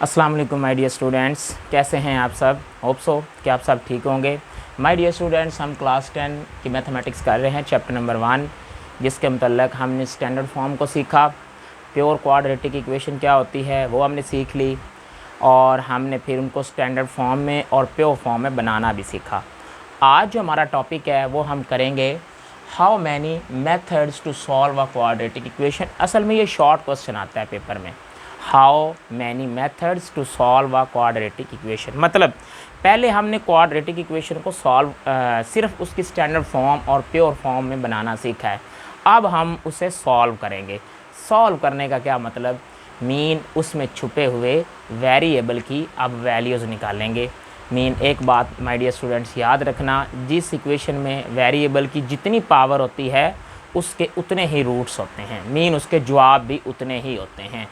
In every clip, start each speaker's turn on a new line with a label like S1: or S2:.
S1: अस्सलाम वालेकुम my dear students, कैसे हैं आप सब। होप सो कि आप सब ठीक होंगे। माय डियर स्टूडेंट्स, हम क्लास 10 की मैथमेटिक्स कर रहे हैं, चैप्टर नंबर 1, जिसके मतलब हमने स्टैंडर्ड फॉर्म को सीखा। प्योर क्वाड्रेटिक इक्वेशन क्या होती है वो हमने सीख ली, और हमने फिर उनको स्टैंडर्ड फॉर्म में और प्योर फॉर्म में बनाना भी सीखा। आज जो हमारा टॉपिक है वो हम करेंगे how many methods to solve a quadratic equation. असल में ये शॉर्ट क्वेश्चन आता है पेपर में, how many methods to solve a quadratic equation. मतलब पहले हमने क्वाड्रेटिक इक्वेशन को सॉल्व सिर्फ उसकी स्टैंडर्ड फॉर्म और प्योर फॉर्म में बनाना सीखा है। अब हम उसे सॉल्व करेंगे। सॉल्व करने का क्या मतलब, मीन उसमें छुपे हुए वेरिएबल की अब वैल्यूज़ निकालेंगे। मीन एक बात माय डियर स्टूडेंट्स याद रखना, जिस इक्वेशन में वेरिएबल की जितनी पावर होती है उसके उतने ही रूट्स होते हैं, मीन उसके जवाब भी उतने ही होते हैं।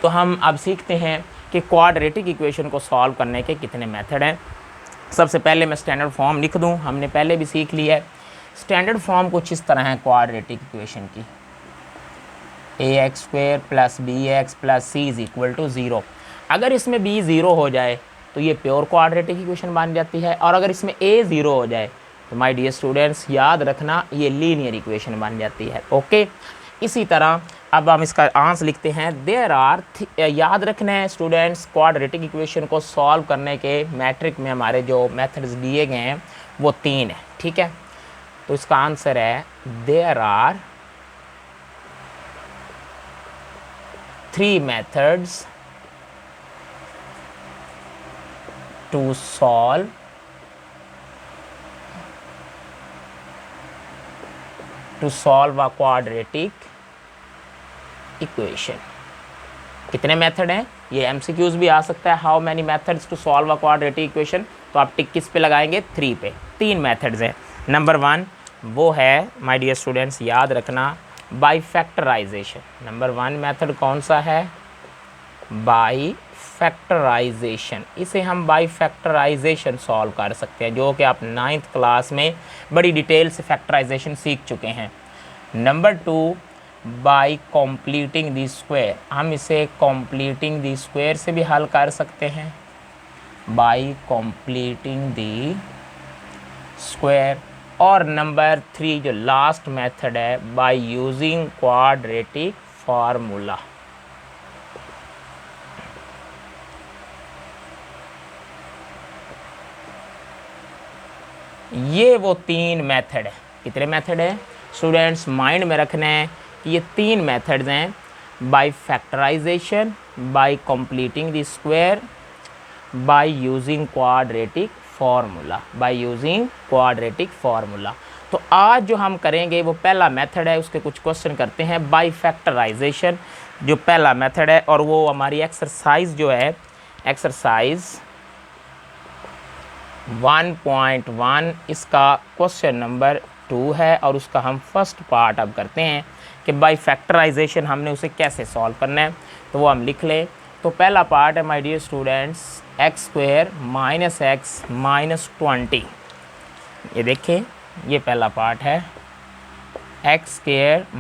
S1: तो हम अब सीखते हैं कि क्वाड्रेटिक इक्वेशन को सॉल्व करने के कितने मेथड हैं। सबसे पहले मैं स्टैंडर्ड फॉर्म लिख दूं, हमने पहले भी सीख लिया है। स्टैंडर्ड फॉर्म कुछ इस तरह है क्वाड्रेटिक इक्वेशन की, ax² + bx + c = 0। अगर इसमें b 0 हो जाए तो ये प्योर क्वाड्रेटिक इक्वेशन बन जाती है, और अगर इसमें a 0 हो जाए तो माय डियर स्टूडेंट्स याद रखना ये लीनियर इक्वेशन बन जाती है। ओके, इसी तरह अब हम इसका आंसर लिखते हैं। देयर आर, याद रखना है स्टूडेंट्स, क्वाड्रेटिक इक्वेशन को सॉल्व करने के मैट्रिक में हमारे जो मेथड्स दिए गए हैं वो 3 है, ठीक है। तो इसका आंसर है there are 3 methods to solve a quadratic equation. कितने मेथड हैं, ये एमसीक्यूज भी आ सकता है। How many methods to solve a quadratic equation, तो आप टिक किस पे लगाएंगे, 3 पे। 3 मेथड्स हैं। नंबर 1 वो है माय डियर स्टूडेंट्स याद रखना, बाय फैक्टराइजेशन। नंबर 1 मेथड कौन सा है, बाय फैक्टराइजेशन। इसे हम बाय फैक्टराइजेशन सॉल्व कर सकते हैं, जो कि आप 9th क्लास में बड़ी डिटेल से फैक्टराइजेशन सीख चुके हैं। नंबर 2 बाय कॉम्प्लीटिंग द स्क्वायर, हम इसे कॉम्प्लीटिंग द स्क्वायर से भी हल कर सकते हैं, बाय कॉम्प्लीटिंग द स्क्वायर। और नंबर 3 जो लास्ट मेथड है, बाय यूजिंग क्वाड्रेटिक फार्मूला। ये वो 3 मेथड है। कितने मेथड है स्टूडेंट्स, माइंड में रखना है कि ये 3 मेथड्स हैं, by factorisation, by completing the square, by using quadratic formula, by using quadratic formula. तो आज जो हम करेंगे वो पहला मेथड है, उसके कुछ क्वेश्चन करते हैं। बाय फैक्टराइजेशन जो पहला मेथड है, और वो हमारी एक्सरसाइज जो है, एक्सरसाइज 1.1 इसका क्वेश्चन नंबर 2 है, और उसका हम फर्स्ट पार्ट अब करते हैं कि बाय फैक्टराइजेशन हमने उसे कैसे सॉल्व करना है। तो वो हम लिख लें। तो पहला पार्ट है my dear students, x² - x - 20। ये देखें, ये पहला पार्ट है, x² -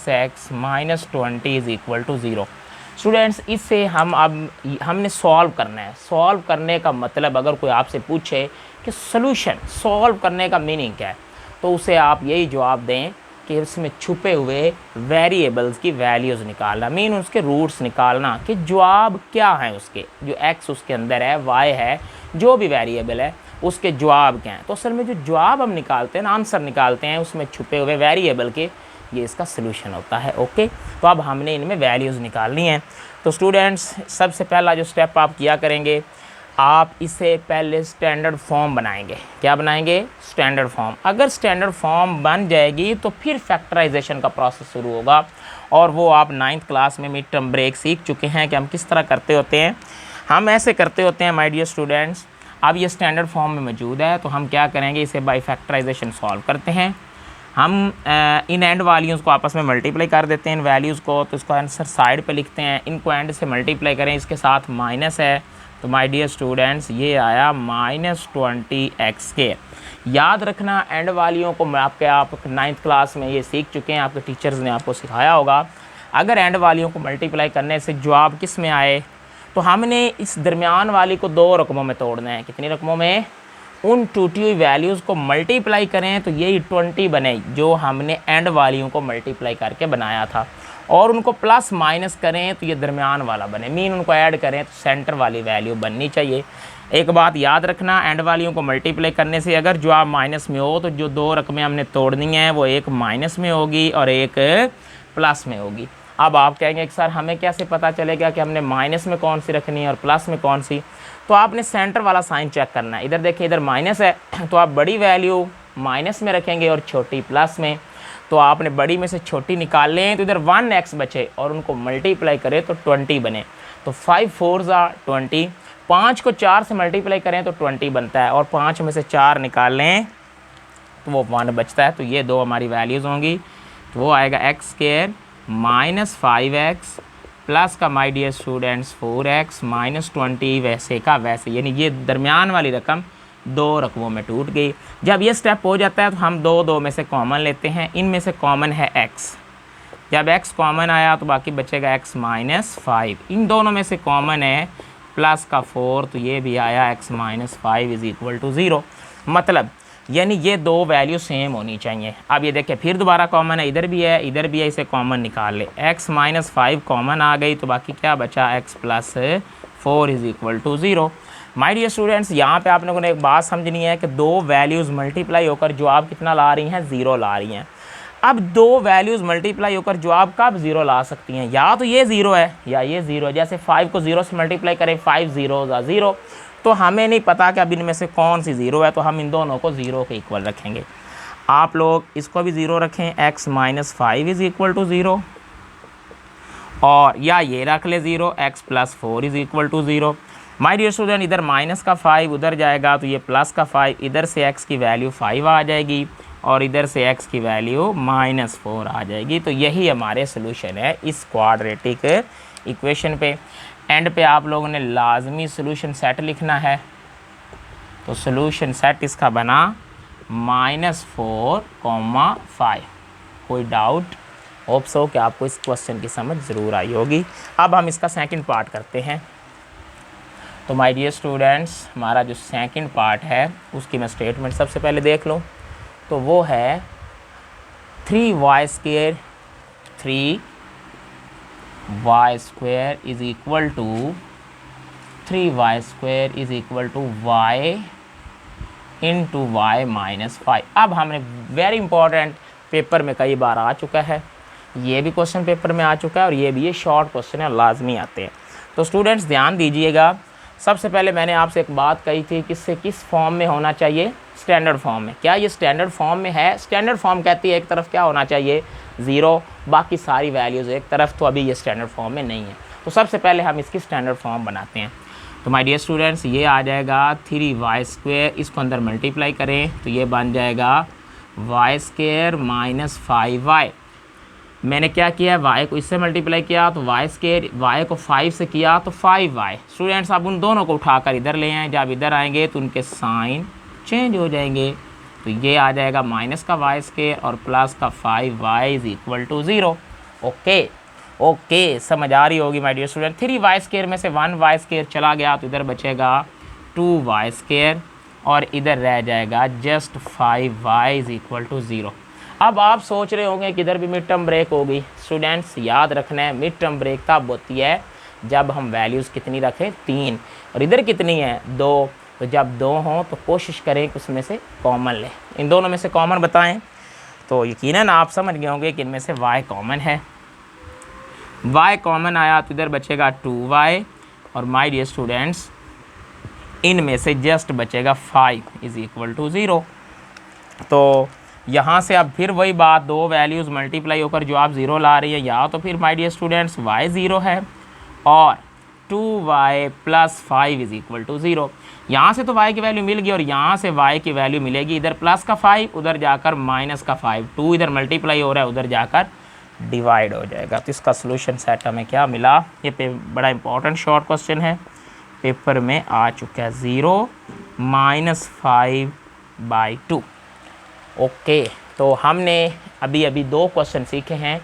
S1: x - 20 = 0। स्टूडेंट्स इससे हम अब हमने सॉल्व करना है। सॉल्व करने का मतलब, अगर कोई आपसे पूछे कि सॉल्यूशन सॉल्व करने का मीनिंग क्या है, तो उसे आप यही जवाब दें कि उसमें छुपे हुए वेरिएबल्स की वैल्यूज़ निकालना, मीन उसके रूट्स निकालना कि जवाब क्या है उसके, जो x उसके अंदर है, y है, जो भी वेरिएबल है उसके जवाब क्या हैं। तो असल में जो जवाब हम निकालते हैं ना, आंसर निकालते हैं, उसमें छुपे हुए वेरिएबल के, ये इसका सलूशन होता है। ओके, तो अब हमने इनमें वैल्यूज़ निकालनी है। तो स्टूडेंट्स सबसे पहला जो स्टेप आप किया करेंगे, आप इसे पहले स्टैंडर्ड फॉर्म बनाएंगे। क्या बनाएंगे, स्टैंडर्ड फॉर्म। अगर स्टैंडर्ड फॉर्म बन जाएगी तो फिर फैक्टराइजेशन का प्रोसेस शुरू होगा, और वो आप 9th क्लास में मिड टर्म ब्रेक सीख चुके हैं कि हम किस तरह करते होते हैं। हम ऐसे करते होते हैं माय डियर स्टूडेंट्स। अब ये स्टैंडर्ड फॉर्म में मौजूद है, तो हम क्या करेंगे, इसे बाय फैक्टराइजेशन सॉल्व करते हैं। हम इन एंड वैल्यूज़ को आपस में मल्टीप्लाई कर देते हैं, इन वैल्यूज़ को, तो इसका आंसर साइड पे लिखते हैं। इनको एंड से मल्टीप्लाई करें, इसके साथ माइनस है, तो माय डियर स्टूडेंट्स ये आया -20x²। याद रखना एंड वालियों को, आप 9th क्लास में ये सीख चुके हैं, आपके टीचर्स ने आपको सिखाया होगा। अगर एंड वालियों को मल्टीप्लाई करने से जवाब किस में आए, तो हमने इस दरमियान वाली को दो रकमों में तोड़ना है। कितनी रकमों में? उन टूटी हुई वैल्यूज़ को मल्टीप्लाई करें तो यही 20 बने जो हमने एंड वालियों को मल्टीप्लाई करके बनाया था, और उनको प्लस माइनस करें तो ये दरमियान वाला बने, मीन उनको ऐड करें तो सेंटर वाली वैल्यू बननी चाहिए। एक बात याद रखना, एंड वालियों को मल्टीप्लाई करने से अगर जवाब माइनस में हो तो जो दो रकमें हमने तोड़नी है वो एक माइनस में होगी और एक प्लस में होगी। अब आप कहेंगे कि सर हमें कैसे पता चलेगा कि हमने माइनस में कौन सी रखनी है और प्लस में कौन सी? तो आपने सेंटर वाला साइन चेक करना है। इधर देखिए, इधर माइनस है तो आप बड़ी वैल्यू माइनस में रखेंगे और छोटी प्लस में। तो आपने बड़ी में से छोटी निकाल लें तो इधर 1x बचे और उनको मल्टीप्लाई करें तो 20 बने। तो 5 4 20, 5 को 4 से मल्टीप्लाई करें तो 20 बनता है, और 5 में से 4 निकाल लें तो वो 1 बचता है। तो ये दो हमारी वैल्यूज़ होंगी, तो वो आएगा x² माइनस 5x प्लस का my dear students 4x minus 20 वैसे का वैसे, यानी ये दरमियान वाली रकम दो रकमों में टूट गई। जब ये स्टेप हो जाता है तो हम दो में से कॉमन लेते हैं। इनमें से कॉमन है x, जब x कॉमन आया तो बाकी बचेगा x माइनस 5। इन दोनों में से कॉमन है प्लस का 4, तो ये भी आया x minus 5 is equal to 0। मतलब यानी ये दो वैल्यू सेम होनी चाहिए। अब ये देखिए फिर दोबारा कॉमन है, इधर भी है इधर भी है, इसे कॉमन निकाल ले। x माइनस 5 कॉमन आ गई तो बाकी क्या बचा? x plus 4 is equal to 0। My dear students, यहाँ पे आप लोगों ने एक बात समझनी है कि दो वैल्यूज़ मल्टीप्लाई होकर जवाब कितना ला रही हैं? 0 ला रही हैं। अब दो वैल्यूज़ मल्टीप्लाई होकर जवाब कब 0 ला सकती हैं? या तो ये 0 है या ये 0 है। जैसे 5 को 0 से मल्टीप्लाई करें, 5 0 0, तो हमें नहीं पता कि अब इनमें से कौन सी 0 है, तो हम इन दोनों को 0 के इक्वल रखेंगे। आप लोग इसको भी 0 रखें, x minus 5 is equal to 0, और या ये रख ले 0, x plus 4 is equal to 0। My dear student, इधर माइनस का 5 उधर जाएगा तो ये प्लस का 5, इधर से x की वैल्यू 5 आ जाएगी और इधर से x की वैल्यू माइनस 4 आ जाएगी। तो यही हमारे सोल्यूशन है इस क्वाड्रेटिक इक्वेशन पे। एंड पे आप लोगों ने लाजमी सोल्यूशन सेट लिखना है। तो सोल्यूशन सेट इसका बना -4,5। कोई डाउट? होप सो कि आपको इस क्वेश्चन की समझ ज़रूर आई होगी। अब हम इसका सेकंड पार्ट करते हैं। तो माय डियर स्टूडेंट्स, हमारा जो सेकंड पार्ट है उसकी मैं स्टेटमेंट सबसे पहले देख लूँ। तो वो है 3y² 3y² is equal to 3y² is equal to y into y minus 5। अब हमने वेरी इंपॉर्टेंट, पेपर में कई बार आ चुका है, ये भी क्वेश्चन पेपर में आ चुका है और ये भी, ये शॉर्ट क्वेश्चन है, लाजमी आते हैं। तो स्टूडेंट्स ध्यान दीजिएगा। सबसे पहले मैंने आपसे एक बात कही थी, किससे किस फॉर्म में होना चाहिए? स्टैंडर्ड फॉर्म में। क्या ये स्टैंडर्ड फॉर्म में है? स्टैंडर्ड फॉर्म कहती है एक तरफ क्या होना चाहिए? 0, बाकी सारी वैल्यूज़ एक तरफ। तो अभी ये स्टैंडर्ड फॉर्म में नहीं है, तो सबसे पहले हम इसकी स्टैंडर्ड फॉर्म बनाते हैं। तो माय डियर स्टूडेंट्स, ये आ जाएगा 3y², इसको अंदर मल्टीप्लाई करें तो ये बन जाएगा y² माइनस 5y। मैंने क्या किया? y को इससे मल्टीप्लाई किया तो y², y को 5 से किया तो 5y। स्टूडेंट्स अब उन दोनों को उठाकर इधर ले आएँ, जब इधर आएंगे तो उनके साइन चेंज हो जाएंगे। तो ये आ जाएगा माइनस का y² और प्लस का 5y is equal to 0। Okay, समझ आ रही होगी माय डियर स्टूडेंट। 3y² में से 1y² चला गया तो इधर बचेगा 2y² और इधर रह जाएगा just 5y is equal to 0। अब आप सोच रहे होंगे कि इधर भी मिड टर्म ब्रेक होगी। स्टूडेंट्स याद रखना है, मिड टर्म ब्रेक तब होती है जब हम वैल्यूज़ कितनी रखें? 3, और इधर कितनी है? 2। तो जब 2 हों तो कोशिश करें कि उसमें से कॉमन लें। इन दोनों में से कॉमन बताएं। तो यकीनन आप समझ गए होंगे कि इनमें से y कॉमन है। y कॉमन आया तो इधर बचेगा 2y, और माय डियर स्टूडेंट्स इनमें से जस्ट बचेगा 5 इज़ इक्वल टू 0। तो यहाँ से अब फिर वही बात, दो वैल्यूज़ मल्टीप्लाई होकर जो आप 0 ला रही है, या तो फिर माय डियर स्टूडेंट्स y 0 है और 2y plus 5 is equal to 0। यहाँ से तो y की वैल्यू मिल गई और यहाँ से y की वैल्यू मिलेगी। इधर प्लस का 5, उधर जाकर माइनस का 5, 2 इधर मल्टीप्लाई हो रहा है, उधर जाकर डिवाइड हो जाएगा। तो इसका सोल्यूशन सेट हमें क्या मिला? ये बड़ा इंपॉर्टेंट शॉर्ट क्वेश्चन है, पेपर में आ चुका है। 0 माइनस 5/2। ओके, तो हमने अभी 2 क्वेश्चन सीखे हैं।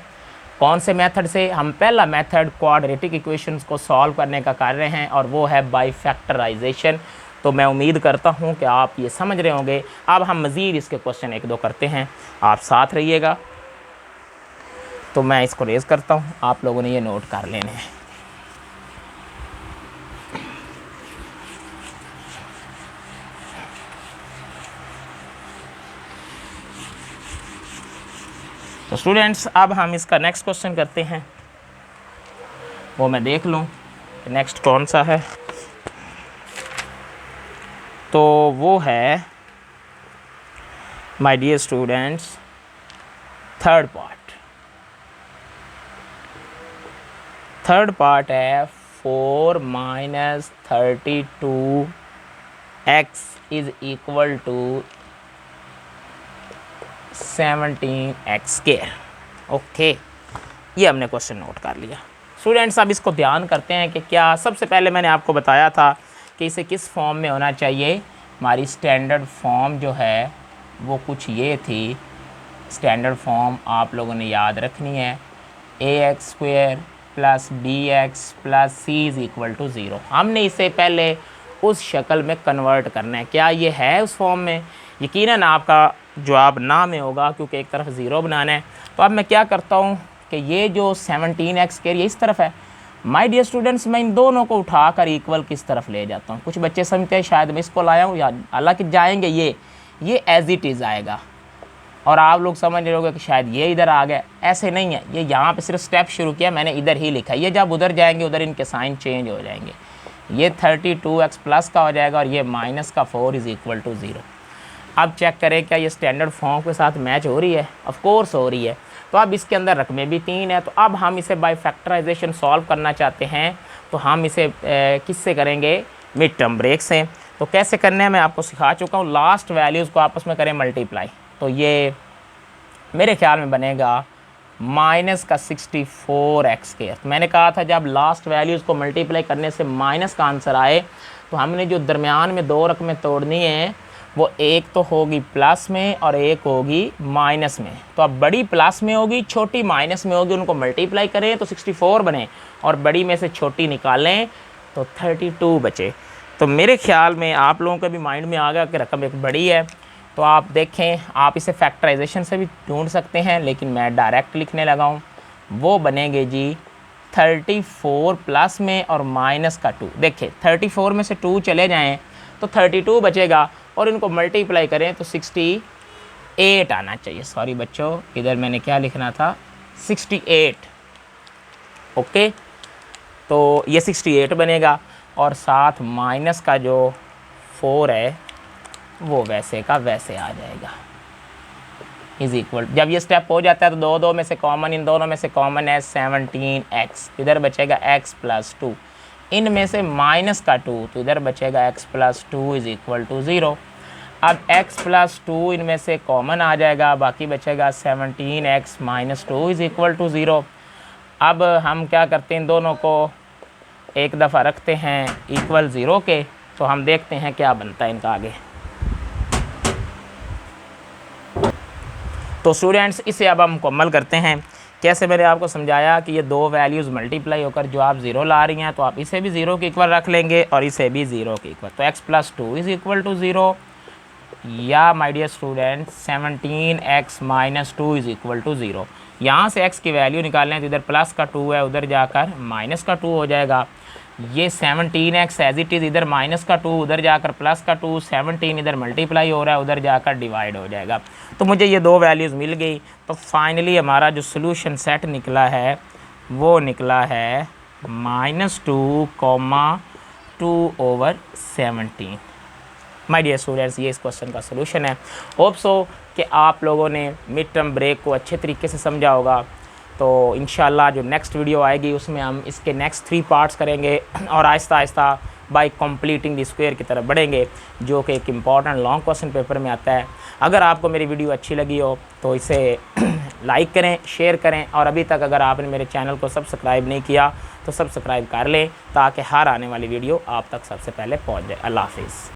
S1: कौन से मेथड से? हम पहला मेथड क्वाड्रेटिक इक्वेशंस को सॉल्व करने का कर रहे हैं और वो है बाय फैक्टराइजेशन। तो मैं उम्मीद करता हूँ कि आप ये समझ रहे होंगे। अब हम मज़ीद इसके क्वेश्चन एक दो करते हैं, आप साथ रहिएगा। तो मैं इसको रेज़ करता हूँ, आप लोगों ने ये नोट कर लेने हैं। तो स्टूडेंट्स अब हम इसका नेक्स्ट क्वेश्चन करते हैं, वो मैं देख लूँ नेक्स्ट कौन सा है। तो वो है my dear students third part है 4 minus 32 x is equal to 17x square. Okay, ये हमने क्वेश्चन नोट कर लिया। स्टूडेंट्स अब इसको ध्यान करते हैं कि क्या, सबसे पहले मैंने आपको बताया था कि इसे किस फॉर्म में होना चाहिए। हमारी स्टैंडर्ड फॉर्म जो है वो कुछ ये थी। स्टैंडर्ड फॉर्म आप लोगों ने याद रखनी है, ax square plus bx plus c is equal to 0। हमने इसे पहले उस शक्ल में कन्वर्ट करना है। क्या ये है उस फॉर्म में? यकीनन आपका जवाब ना में होगा, क्योंकि एक तरफ 0 बनाना है। तो अब मैं क्या करता हूँ कि ये जो 17x स्क्वायर ये इस तरफ है। माय डियर स्टूडेंट्स, मैं इन दोनों को उठाकर इक्वल किस तरफ ले जाता हूँ। कुछ बच्चे समझते हैं शायद मैं इसको लाया हूँ, या हालांकि जाएंगे ये एज इट इज़ आएगा, और आप लोग समझ रहे होगे कि शायद ये इधर आ गया। ऐसे नहीं है, ये यहाँ पे सिर्फ स्टेप शुरू किया मैंने, इधर ही लिखा। ये जब उधर जाएंगे उधर इनके साइन चेंज हो जाएंगे। ये 32x प्लस का हो जाएगा और ये माइनस का 4 इज़ इक्वल टू 0। अब चेक करें क्या ये स्टैंडर्ड फॉर्म के साथ मैच हो रही है? ऑफ कोर्स हो रही है। तो अब इसके अंदर रकमें भी 3 है। तो अब हम इसे बाय फैक्टराइजेशन सॉल्व करना चाहते हैं, तो हम इसे किससे करेंगे? मिड टर्म ब्रेक से। तो कैसे करने हैं मैं आपको सिखा चुका हूँ। लास्ट वैल्यूज़ को आपस में करें मल्टीप्लाई, तो ये मेरे ख्याल में बनेगा माइनस का 64x स्क्वायर। तो मैंने कहा था जब लास्ट वैल्यूज़ को मल्टीप्लाई करने से माइनस का आंसर आए, तो हमने जो दरमियान में 2 रकमें तोड़नी हैं वो एक तो होगी प्लस में और एक होगी माइनस में। तो अब बड़ी प्लस में होगी, छोटी माइनस में होगी, उनको मल्टीप्लाई करें तो 64 बने, और बड़ी में से छोटी निकालें तो 32 बचे। तो मेरे ख्याल में आप लोगों के भी माइंड में आ गया कि रकम एक बड़ी है। तो आप देखें, आप इसे फैक्टराइजेशन से भी ढूंढ सकते हैं, लेकिन मैं डायरेक्ट लिखने लगा हूँ। वो बनेंगे जी 34 प्लस में और माइनस का 2। देखिए 34 में से 2 चले जाएं तो 32 बचेगा, और इनको मल्टीप्लाई करें तो 68 आना चाहिए। सॉरी बच्चों, इधर मैंने क्या लिखना था? 68। ओके, तो ये 68 बनेगा, और साथ माइनस का जो 4 है वो वैसे का वैसे आ जाएगा, इज़ इक्वल। जब ये स्टेप हो जाता है तो दो में से कॉमन, इन दोनों में से कॉमन है 17x, इधर बचेगा x प्लस 2, इनमें से माइनस का 2, तो इधर बचेगा x plus 2 is equal to 0। अब x प्लस 2 इनमें से कॉमन आ जाएगा, बाकी बचेगा 17x minus 2 is equal to 0। अब हम क्या करते हैं, इन दोनों को एक दफ़ा रखते हैं इक्वल 0 के, तो हम देखते हैं क्या बनता है इनका आगे। तो स्टूडेंट्स इसे अब हम मुकम्मल करते हैं। कैसे मैंने आपको समझाया कि ये 2 वैल्यूज़ मल्टीप्लाई होकर जो आप 0 ला रही हैं, तो आप इसे भी 0 के इक्वल रख लेंगे और इसे भी 0 के इक्वल। तो x plus 2 is equal to 0, या my dear student 17x minus 2 is equal to 0। यहाँ से x की वैल्यू निकालना है, तो इधर प्लस का 2 है, उधर जाकर माइनस का 2 हो जाएगा। ये 17x एज इट इज़, इधर माइनस का 2, उधर जाकर प्लस का 2, 17 इधर मल्टीप्लाई हो रहा है, उधर जाकर डिवाइड हो जाएगा। तो मुझे ये 2 वैल्यूज़ मिल गई। तो फाइनली हमारा जो सोल्यूशन सेट निकला है वो निकला है -2,2/17। माय डियर स्टूडेंट्स, ये इस क्वेश्चन का सोल्यूशन है। होप सो कि आप लोगों ने मिड टर्म ब्रेक को अच्छे तरीके से समझा होगा। तो इंशाल्लाह जो नेक्स्ट वीडियो आएगी उसमें हम इसके नेक्स्ट 3 पार्ट्स करेंगे और Aahista Aahista bye completing the square की तरफ बढ़ेंगे, जो कि एक इम्पॉर्टेंट लॉन्ग क्वेश्चन पेपर में आता है। अगर आपको मेरी वीडियो अच्छी लगी हो तो इसे लाइक करें, शेयर करें, और अभी तक अगर आपने मेरे चैनल को सब्सक्राइब नहीं किया तो सब्सक्राइब कर लें, ताकि हर आने वाली वीडियो आप तक सबसे पहले पहुँच जाए। अल्लाह हाफिज़।